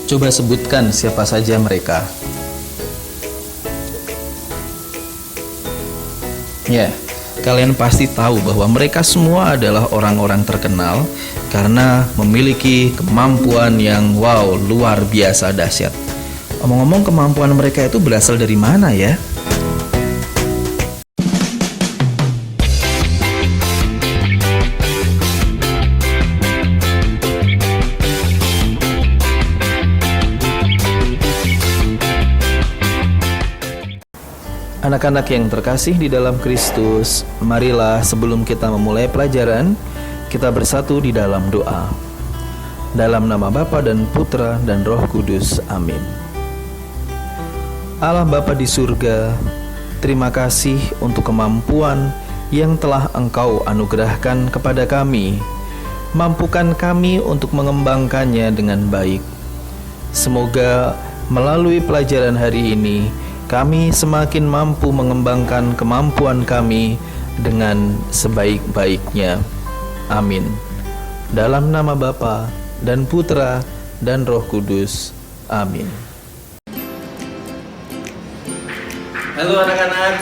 Coba sebutkan siapa saja mereka. Ya, kalian pasti tahu bahwa mereka semua adalah orang-orang terkenal karena memiliki kemampuan yang luar biasa dahsyat. Omong-omong, kemampuan mereka itu berasal dari mana ya? Anak-anak yang terkasih di dalam Kristus, marilah sebelum kita memulai pelajaran, kita bersatu di dalam doa. Dalam nama Bapa dan Putra dan Roh Kudus, amin. Allah Bapa di surga, terima kasih untuk kemampuan yang telah Engkau anugerahkan kepada kami. Mampukan kami untuk mengembangkannya dengan baik. Semoga melalui pelajaran hari ini, kami semakin mampu mengembangkan kemampuan kami dengan sebaik-baiknya. Amin. Dalam nama Bapa dan Putra dan Roh Kudus. Amin. Halo anak-anak,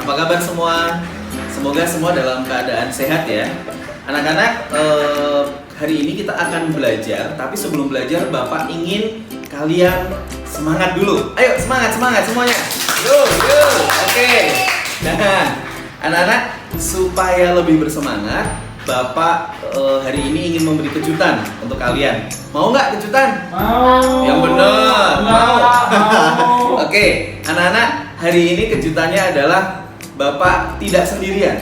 apa kabar semua? Semoga semua dalam keadaan sehat ya. Anak-anak, hari ini kita akan belajar, tapi sebelum belajar Bapak ingin kalian semangat dulu. Ayo semangat semuanya. Yo. Oke. Nah, anak-anak, supaya lebih bersemangat, Bapak hari ini ingin memberi kejutan untuk kalian. Mau nggak kejutan? Mau. Yang benar. Mau. Oke, anak-anak, hari ini kejutannya adalah Bapak tidak sendirian.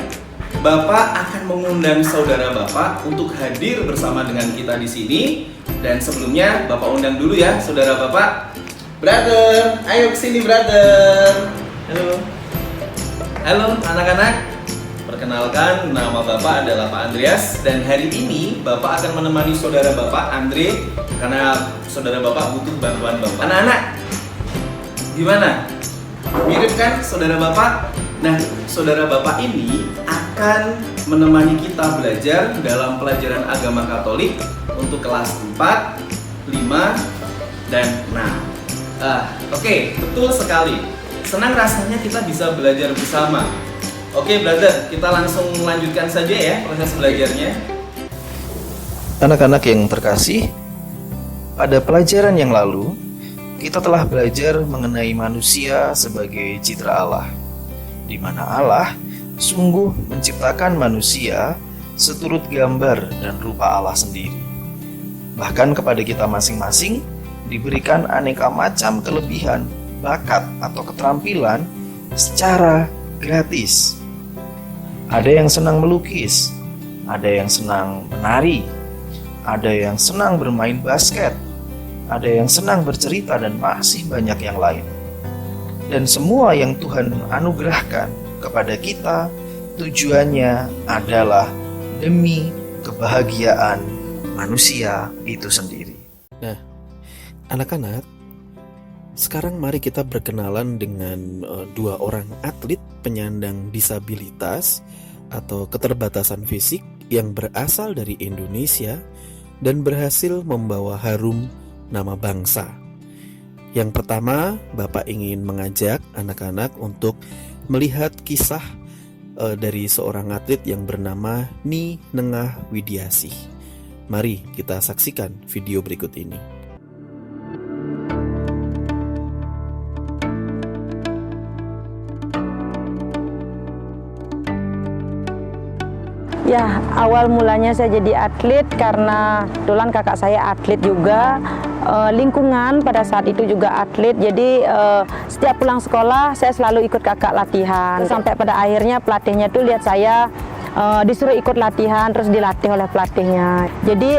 Bapak akan mengundang saudara Bapak untuk hadir bersama dengan kita di sini. Dan sebelumnya Bapak undang dulu ya saudara Bapak. Brother, ayo kesini brother. Halo anak-anak. Perkenalkan, nama Bapak adalah Pak Andreas. Dan hari ini Bapak akan menemani saudara Bapak Andre, karena saudara Bapak butuh bantuan Bapak. Anak-anak, gimana? Mirip kan saudara Bapak? Nah, saudara Bapak ini akan menemani kita belajar dalam pelajaran agama Katolik untuk kelas 4, 5, dan 6. Oke, betul sekali. Senang rasanya kita bisa belajar bersama. Oke, brother, kita langsung melanjutkan saja ya proses belajarnya. Anak-anak yang terkasih, pada pelajaran yang lalu, kita telah belajar mengenai manusia sebagai citra Allah, di mana Allah sungguh menciptakan manusia seturut gambar dan rupa Allah sendiri. Bahkan kepada kita masing-masing diberikan aneka macam kelebihan, bakat, atau keterampilan secara gratis. Ada yang senang melukis, ada yang senang menari, ada yang senang bermain basket, ada yang senang bercerita, dan masih banyak yang lain. Dan semua yang Tuhan anugerahkan kepada kita, tujuannya adalah demi kebahagiaan manusia itu sendiri. Nah, anak-anak, sekarang mari kita berkenalan dengan dua orang atlet penyandang disabilitas atau keterbatasan fisik yang berasal dari Indonesia dan berhasil membawa harum nama bangsa. Yang pertama, Bapak ingin mengajak anak-anak untuk melihat kisah dari seorang atlet yang bernama Ni Nengah Widiasih. Mari kita saksikan video berikut ini. Ya, awal mulanya saya jadi atlet karena kebetulan kakak saya atlet juga. Lingkungan pada saat itu juga atlet, jadi setiap pulang sekolah saya selalu ikut kakak latihan. Sampai pada akhirnya pelatihnya tuh lihat saya disuruh ikut latihan, terus dilatih oleh pelatihnya. Jadi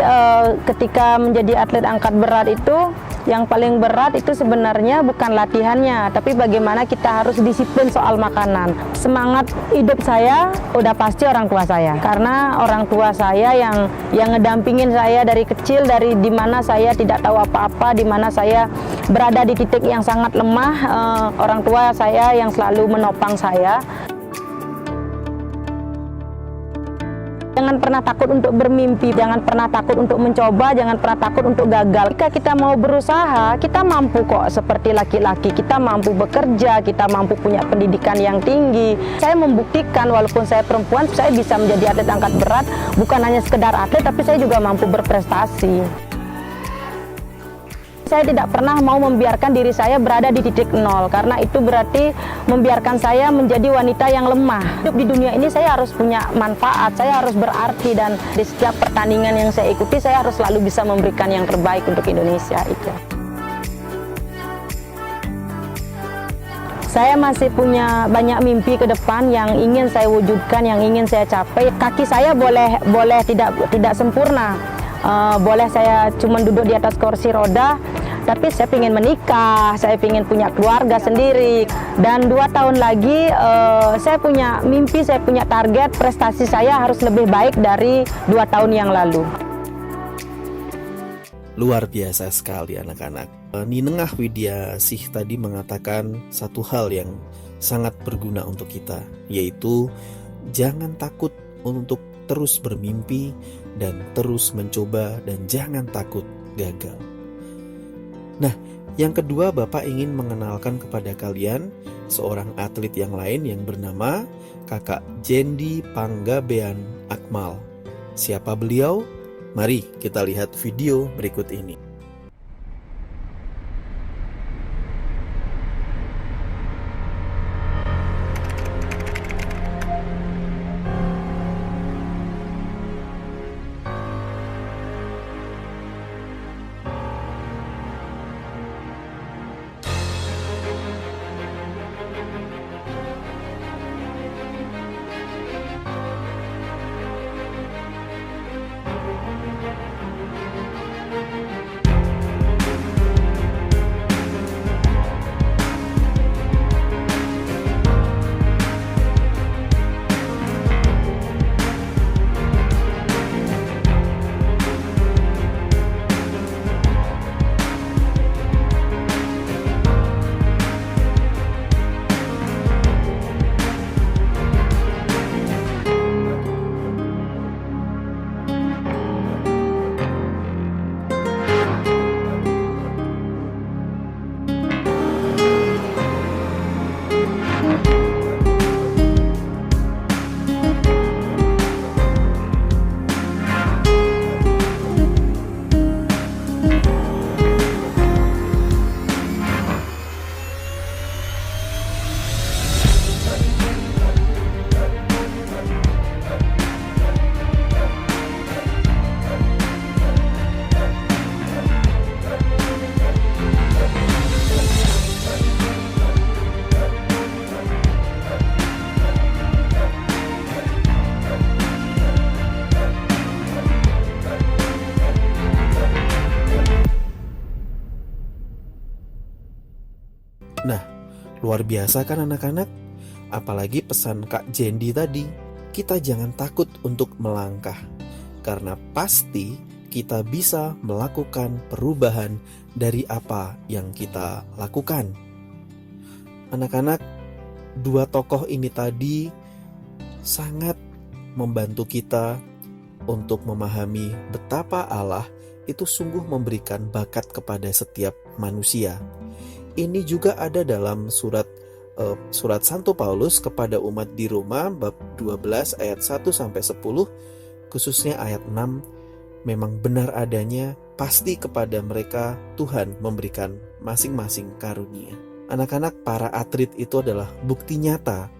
ketika menjadi atlet angkat berat itu, yang paling berat itu sebenarnya bukan latihannya, tapi bagaimana kita harus disiplin soal makanan. Semangat hidup saya udah pasti orang tua saya, karena orang tua saya yang ngedampingin saya dari kecil, dari dimana saya tidak tahu apa-apa, dimana saya berada di titik yang sangat lemah. Orang tua saya yang selalu menopang saya. jangan pernah takut untuk bermimpi, jangan pernah takut untuk mencoba, jangan pernah takut untuk gagal. Jika kita mau berusaha, kita mampu kok seperti laki-laki, kita mampu bekerja, kita mampu punya pendidikan yang tinggi. Saya membuktikan walaupun saya perempuan, saya bisa menjadi atlet angkat berat, bukan hanya sekedar atlet, tapi saya juga mampu berprestasi. Saya tidak pernah mau membiarkan diri saya berada di titik nol, karena itu berarti membiarkan saya menjadi wanita yang lemah. Hidup di dunia ini saya harus punya manfaat, saya harus berarti, dan di setiap pertandingan yang saya ikuti saya harus selalu bisa memberikan yang terbaik untuk Indonesia itu. Saya masih punya banyak mimpi ke depan yang ingin saya wujudkan, yang ingin saya capai. Kaki saya boleh tidak sempurna. Boleh saya cuma duduk di atas kursi roda, tapi saya ingin menikah, saya ingin punya keluarga sendiri. Dan 2 tahun lagi saya punya mimpi, saya punya target, prestasi saya harus lebih baik dari 2 tahun yang lalu. Luar biasa sekali anak-anak. Ninengah Widya Sih tadi mengatakan satu hal yang sangat berguna untuk kita, yaitu jangan takut untuk terus bermimpi dan terus mencoba, dan jangan takut gagal. Nah, yang kedua, Bapak ingin mengenalkan kepada kalian seorang atlet yang lain yang bernama Kakak Jendi Panggabean Akmal. Siapa beliau? Mari kita lihat video berikut ini. Nah, luar biasa kan anak-anak? Apalagi pesan Kak Jendi tadi, kita jangan takut untuk melangkah, karena pasti kita bisa melakukan perubahan dari apa yang kita lakukan. Anak-anak, 2 tokoh ini tadi sangat membantu kita untuk memahami betapa Allah itu sungguh memberikan bakat kepada setiap manusia. Ini juga ada dalam surat Santo Paulus kepada umat di Roma bab 12 ayat 1-10, khususnya ayat 6. Memang benar adanya, pasti kepada mereka Tuhan memberikan masing-masing karunia. Anak-anak, para atlet itu adalah bukti nyata,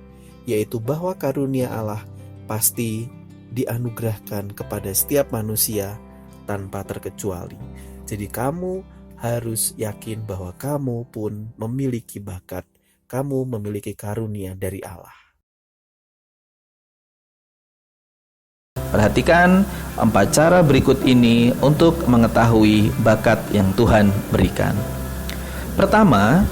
yaitu bahwa karunia Allah pasti dianugerahkan kepada setiap manusia tanpa terkecuali. Jadi kamu harus yakin bahwa kamu pun memiliki bakat, kamu memiliki karunia dari Allah. Perhatikan 4 cara berikut ini untuk mengetahui bakat yang Tuhan berikan. Pertama,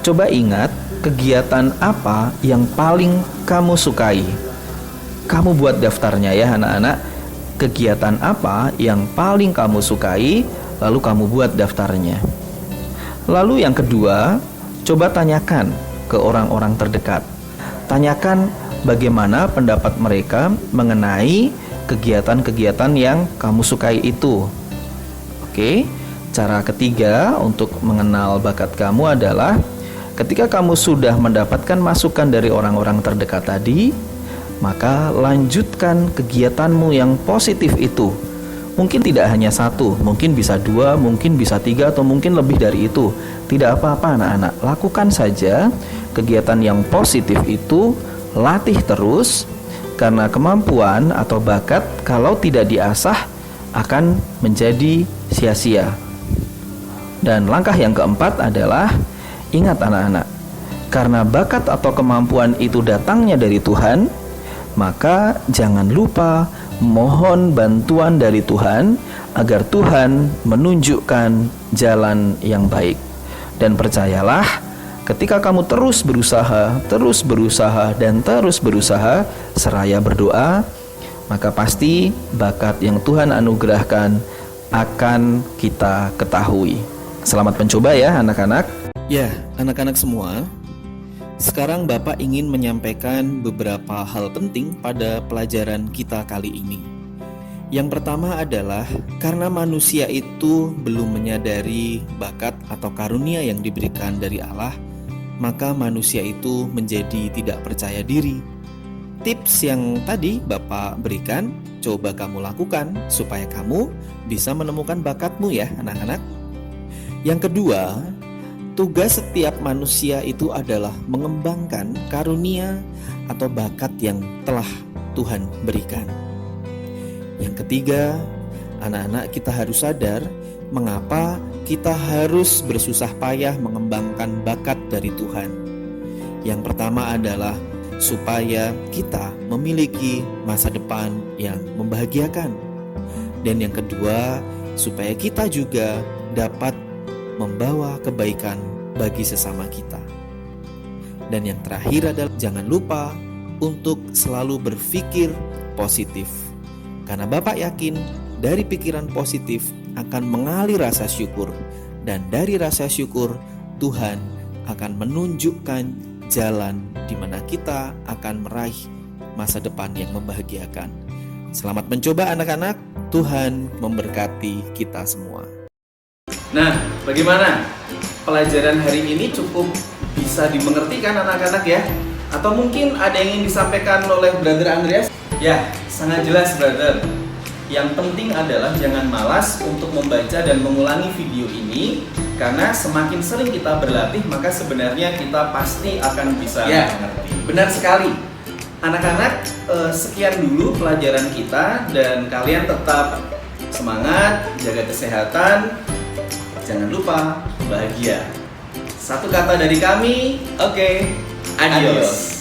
coba ingat kegiatan apa yang paling kamu sukai. Kamu buat daftarnya ya anak-anak. Kegiatan apa yang paling kamu sukai, lalu kamu buat daftarnya. Lalu yang kedua, coba tanyakan ke orang-orang terdekat. Tanyakan bagaimana pendapat mereka mengenai kegiatan-kegiatan yang kamu sukai itu. Oke, cara ketiga untuk mengenal bakat kamu adalah ketika kamu sudah mendapatkan masukan dari orang-orang terdekat tadi, maka lanjutkan kegiatanmu yang positif itu. Mungkin tidak hanya satu, mungkin bisa dua, mungkin bisa tiga, atau mungkin lebih dari itu. Tidak apa-apa anak-anak, lakukan saja kegiatan yang positif itu, latih terus, karena kemampuan atau bakat kalau tidak diasah akan menjadi sia-sia. Dan langkah yang keempat adalah ingat anak-anak, karena bakat atau kemampuan itu datangnya dari Tuhan, maka jangan lupa mohon bantuan dari Tuhan agar Tuhan menunjukkan jalan yang baik. Dan percayalah, ketika kamu terus berusaha, dan terus berusaha seraya berdoa, maka pasti bakat yang Tuhan anugerahkan akan kita ketahui. Selamat mencoba ya anak-anak. Ya, anak-anak semua, sekarang Bapak ingin menyampaikan beberapa hal penting pada pelajaran kita kali ini. Yang pertama adalah karena manusia itu belum menyadari bakat atau karunia yang diberikan dari Allah, maka manusia itu menjadi tidak percaya diri. Tips yang tadi Bapak berikan, coba kamu lakukan supaya kamu bisa menemukan bakatmu ya anak-anak. Yang kedua, tugas setiap manusia itu adalah mengembangkan karunia atau bakat yang telah Tuhan berikan. Yang ketiga, anak-anak kita harus sadar mengapa kita harus bersusah payah mengembangkan bakat dari Tuhan. Yang pertama adalah supaya kita memiliki masa depan yang membahagiakan. Dan yang kedua, supaya kita juga dapat membawa kebaikan bagi sesama kita. Dan yang terakhir adalah jangan lupa untuk selalu berpikir positif. Karena Bapak yakin dari pikiran positif akan mengalir rasa syukur. Dan dari rasa syukur Tuhan akan menunjukkan jalan di mana kita akan meraih masa depan yang membahagiakan. Selamat mencoba anak-anak, Tuhan memberkati kita semua. Nah, bagaimana? Pelajaran hari ini cukup bisa dimengerti kan anak-anak ya? Atau mungkin ada yang ingin disampaikan oleh Brother Andreas? Ya, sangat jelas Brother. Yang penting adalah jangan malas untuk membaca dan mengulangi video ini, karena semakin sering kita berlatih maka sebenarnya kita pasti akan bisa mengerti. Benar sekali. Anak-anak, sekian dulu pelajaran kita dan kalian tetap semangat, jaga kesehatan, jangan lupa bahagia. Satu kata dari kami, oke, adios.